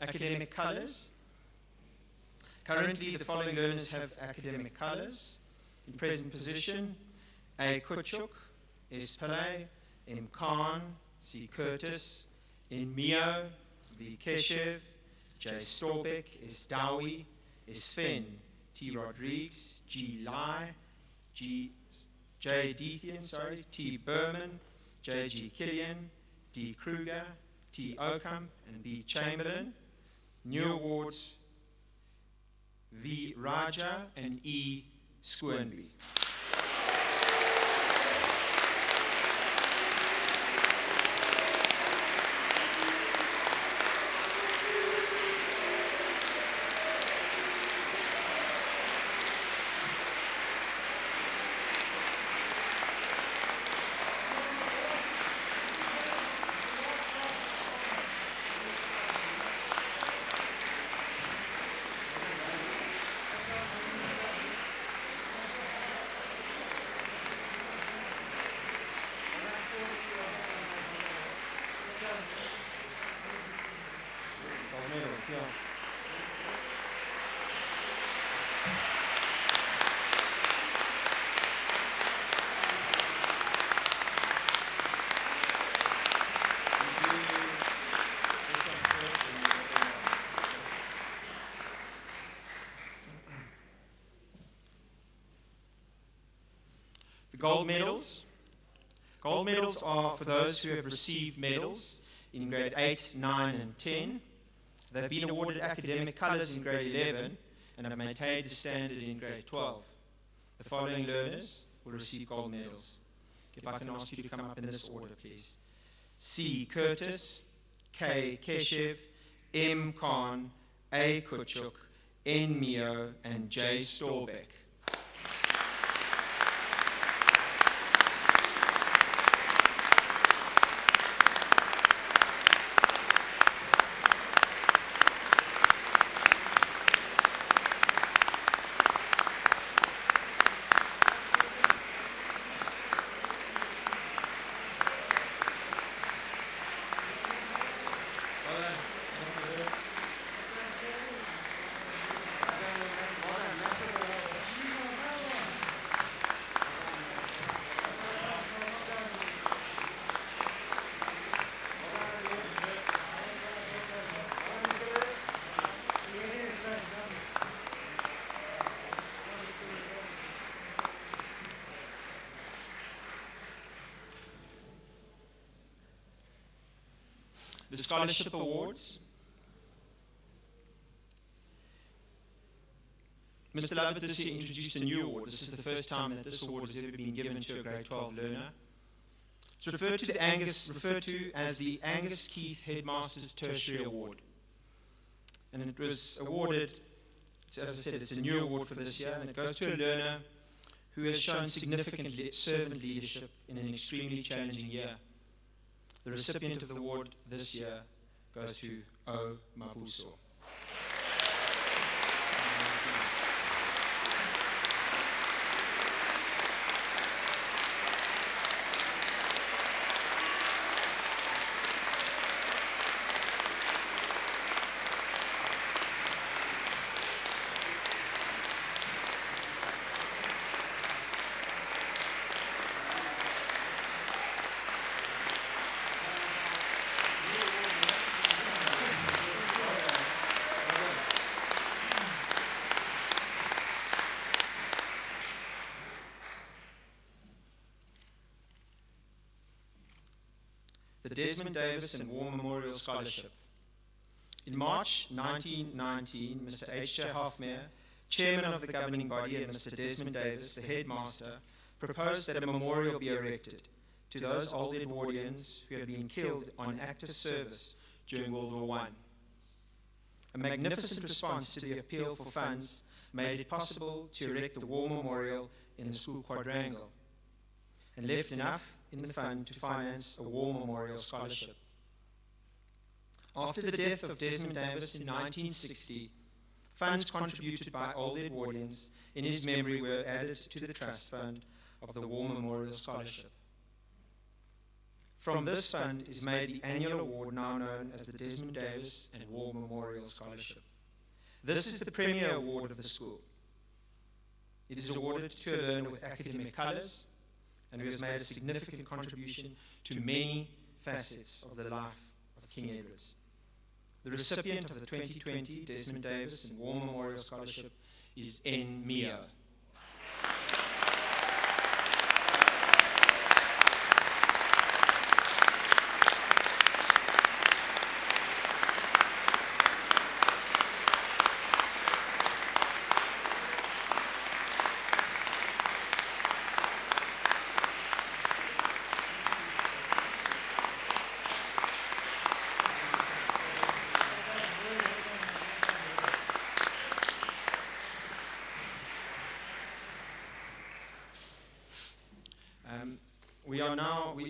Academic colours. Currently, the following learners have academic colours. In present position, A. Kutchuk, S. Pillay, M. Khan, C. Curtis, N. Mio, V. Keshev, J. Storbeck, S. Dowie, S. Fenn, T. Rodrigues, G. Lai, J. Deathian, T. Berman, J. G. Killian, D. Kruger, T. Oakham, and B. Chamberlain. New awards, V. Raja and E. Squirnby. Gold medals. Gold medals are for those who have received medals in grade 8, 9, and 10. They've been awarded academic colours in grade 11 and have maintained the standard in grade 12. The following learners will receive gold medals. If I can ask you to come up in this order, please. C. Curtis, K. Keshev, M. Khan, A. Kutchuk, N. Mio, and J. Storbeck. The scholarship awards. Mr. Lovett this year introduced a new award. This is the first time that this award has ever been given to a grade 12 learner. It's referred to as the Angus Keith Headmaster's Tertiary Award. And it was awarded as I said, it's a new award for this year, and it goes to a learner who has shown significant servant leadership in an extremely challenging year. The recipient of the award this year goes to O. Mapuso. The Desmond Davis and War Memorial Scholarship. In March 1919, Mr. H.J. Halfmeyer, chairman of the governing body, and Mr. Desmond Davis, the headmaster, proposed that a memorial be erected to those old Edwardians who had been killed on active service during World War I. A magnificent response to the appeal for funds made it possible to erect the War Memorial in the school quadrangle, and left enough in the fund to finance a War Memorial Scholarship. After the death of Desmond Davis in 1960, funds contributed by old Edwardians in his memory were added to the trust fund of the War Memorial Scholarship. From this fund is made the annual award now known as the Desmond Davis and War Memorial Scholarship. This is the premier award of the school. It is awarded to a learner with academic colors and who has made a significant contribution to many facets of the life of King Edward's. The recipient of the 2020 Desmond Davis and War Memorial Scholarship is N. Mio.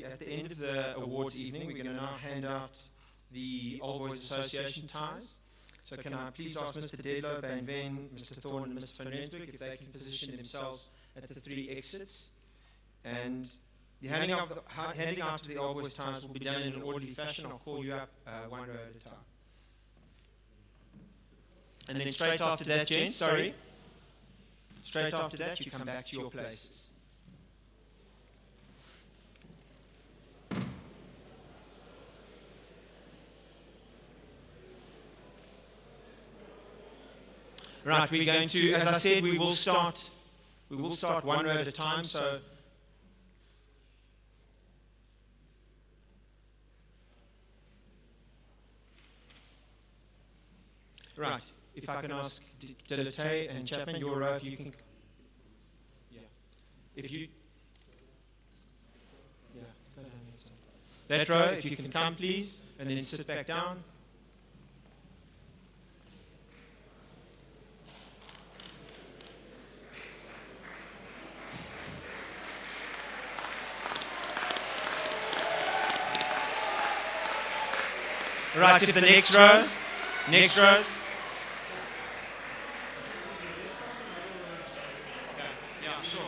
At the end of the awards evening, we're going to now hand out the Old Boys Association ties. So can I please ask Mr. Dedlow, Van Ven, Mr. Thorne, and Mr. Van Rensburg if they can position themselves at the three exits. And the handing out of the Old Boys ties will be done in an orderly fashion. I'll call you up one row at a time. And then straight after that, gents, straight after that, you come back to your places. Right, we're going to, as I said, we will start one row at a time, so right, if I can ask Delete and Chapman, your row, if you can, if you, go down that row, if you can come please, and then sit back down. Right, to the next rows. Next rows. Okay, yeah, sure.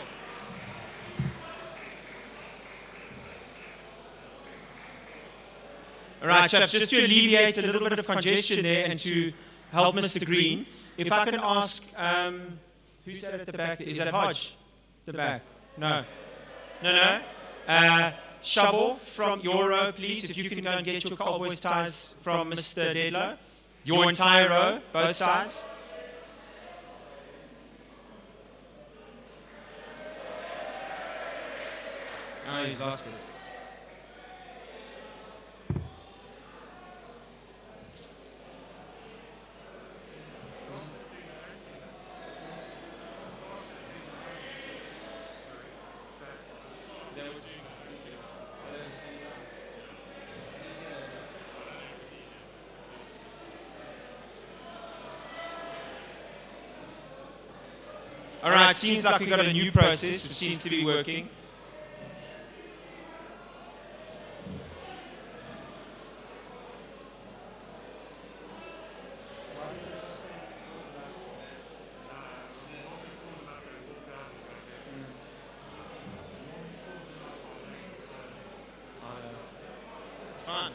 All right, chaps, just to alleviate a little bit of congestion there and to help Mr. Green, if I can ask, who's that at the back? Is that Hodge? The back? No. No? Shabo, from your row, please, if you can go and get your Cowboys ties from Mr. Dedlow. Your entire row, both sides. Oh, he's lost it. All right, seems like we got a new process. It seems to be working. Fine.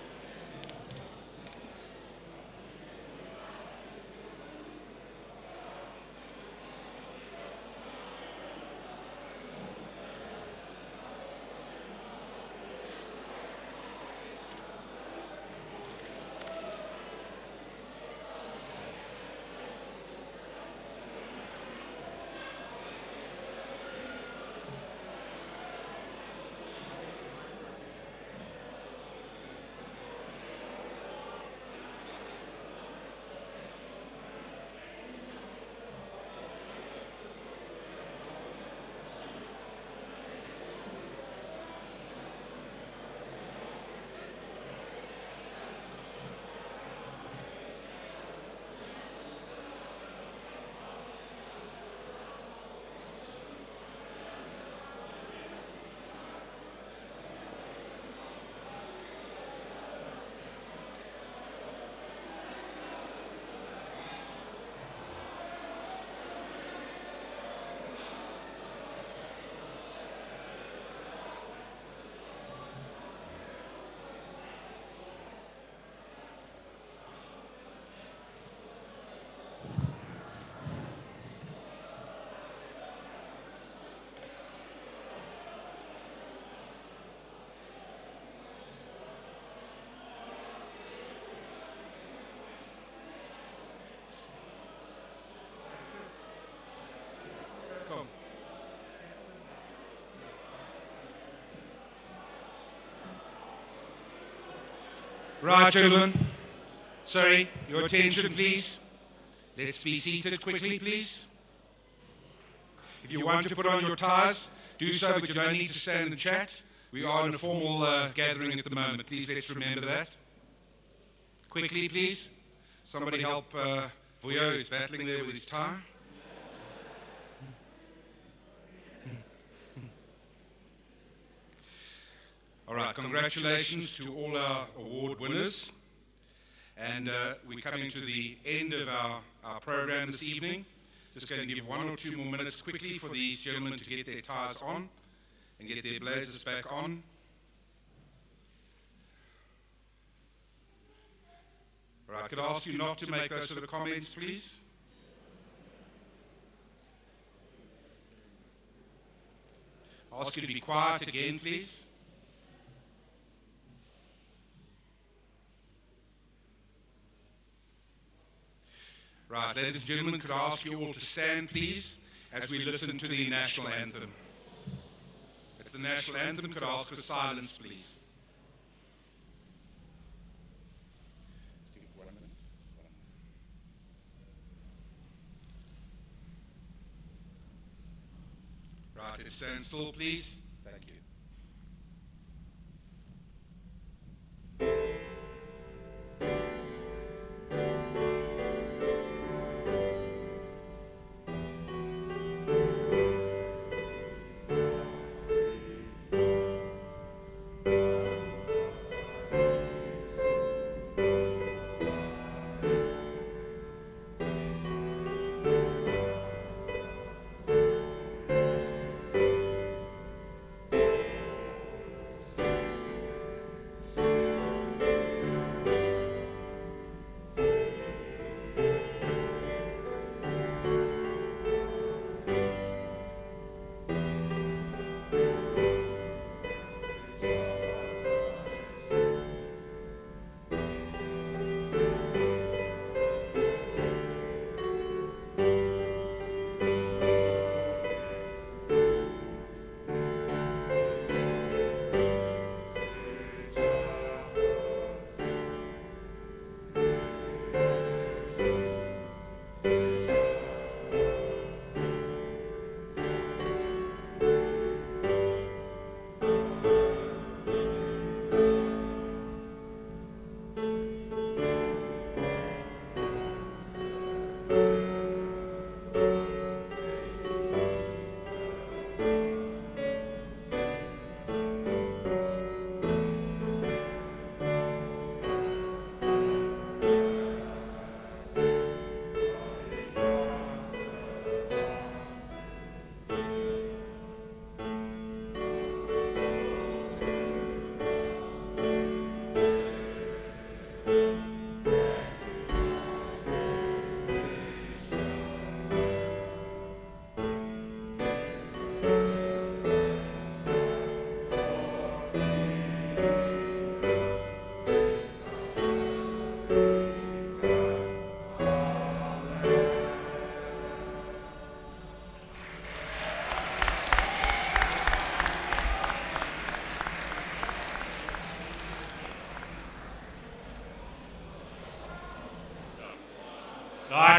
Come. Right, gentlemen. Sorry, your attention, please. Let's be seated quickly, please. If you want to put on your ties, do so, but you don't need to stand and chat. We are in a formal gathering at the moment. Please let's remember that. Quickly, please. Somebody help Vuyo, who's battling there with his tie. All right, congratulations to all our award winners. And we're coming to the end of our program this evening. Just going to give 1 or 2 more minutes quickly for these gentlemen to get their ties on and get their blazers back on. All right, could I ask you not to make those sort of comments, please? I'll ask you to be quiet again, please. Right, ladies and gentlemen, could I ask you all to stand, please, as we listen to the national anthem. It's the national anthem. Could I ask for silence, please? Right, let's stand still, please. Thank you.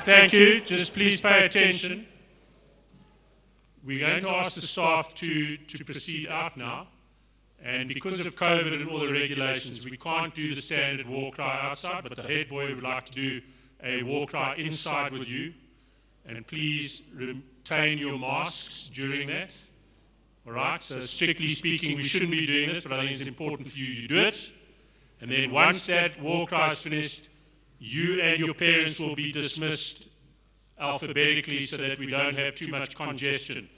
Thank you. Just please pay attention. We're going to ask the staff to proceed out now. And because of COVID and all the regulations, we can't do the standard war cry outside, but the head boy would like to do a war cry inside with you. And please retain your masks during that. All right? So strictly speaking, we shouldn't be doing this, but I think it's important for you to do it. And then once that war cry is finished, you and your parents will be dismissed alphabetically so that we don't have too much congestion.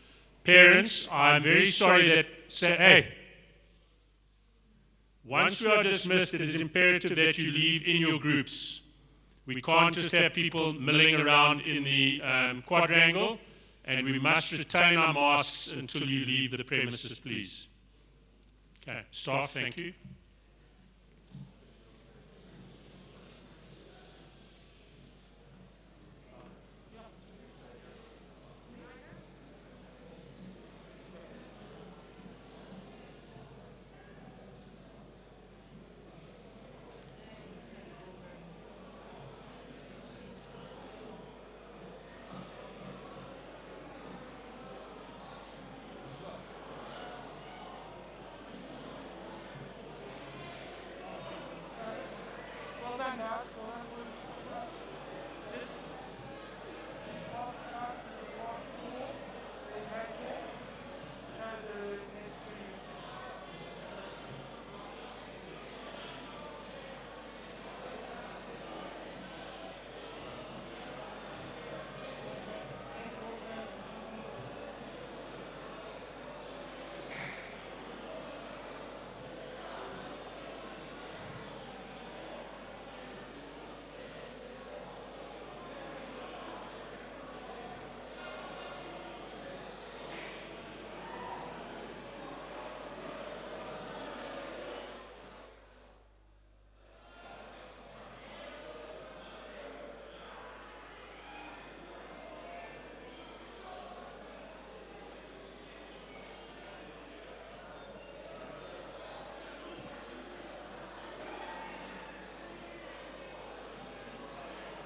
Parents, I'm very sorry that, hey, once we are dismissed, it is imperative that you leave in your groups. We can't just have people milling around in the quadrangle, and we must retain our masks until you leave the premises, please. Okay, staff, thank you.